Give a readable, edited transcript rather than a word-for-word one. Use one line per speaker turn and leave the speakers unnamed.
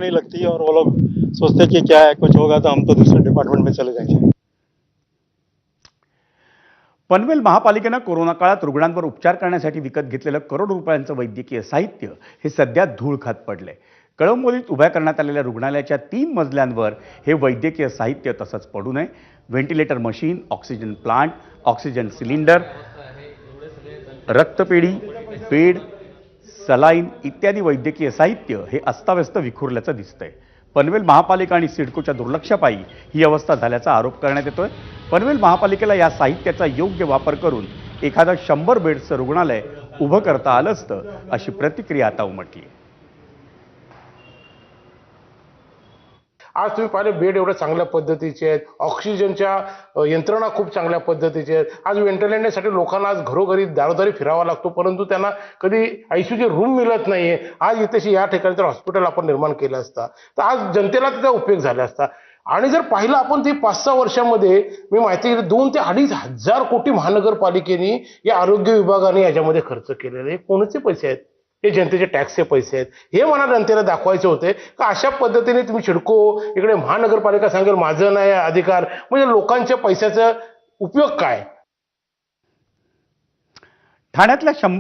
नहीं लगती और वो लोग सोचते कि क्या है, कुछ होगा तो हम तो दूसरे डिपार्टमेंट में चले जाएंगे।
पनवेल महापालिकेनं कोरोना काळात रुग्णांवर उपचार करण्यासाठी विकत घेतलेलं करोडो रुपयांचं वैद्यकीय साहित्य हे सध्या धूळ खात पडलंय. कळंबोलीत उभ्या करण्यात आलेल्या रुग्णालयाच्या 3 मजल्यांवर हे वैद्यकीय साहित्य तसंच पडू नये. Ventilator machine, oxygen plant, oxygen cylinder, रक्तपेढी, बेड, सलाईन इत्यादी वैद्यकीय साहित्य हे अस्ताव्यस्त विखुरल्याचं दिसतंय. पनवेल महापालिका आणि सिडकोच्या दुर्लक्षापायी ही अवस्था झाल्याचा आरोप करण्यात येतोय. पनवेल महापालिकेला या साहित्याचा योग्य वापर करून एखादं 100 बेड्सचं रुग्णालय उभं करता आलं असतं, अशी प्रतिक्रिया आता उमटली.
आज तुम्ही पाहिले बेड एवढ्या चांगल्या पद्धतीचे आहेत, ऑक्सिजनच्या यंत्रणा खूप चांगल्या पद्धतीचे आहेत. आज व्हेंटिलेटरसाठी लोकांना आज घरोघरी दारोदारी फिरावा लागतो, परंतु त्यांना कधी आयसीयूची रूम मिळत नाहीये. आज इथे या ठिकाणी जर हॉस्पिटल आपण निर्माण केलं असता तर आज जनतेला त्याचा उपयोग झाला असता. आणि जर पाहिलं आपण ते 5-6 वर्षामध्ये मी माहिती 2 ते 2.5 हजार कोटी महानगरपालिकेने या आरोग्य विभागाने याच्यामध्ये खर्च केलेले. हे कोणाचे पैसे आहेत? हे जनतेचे टॅक्सचे पैसे आहेत. हे मला जनतेला दाखवायचे होते का अशा पद्धतीने तुम्ही सिडको इकडे महानगरपालिका सांगेल माझं नाही अधिकार, म्हणजे लोकांच्या पैशाचा उपयोग काय?
ठाण्यातल्या 100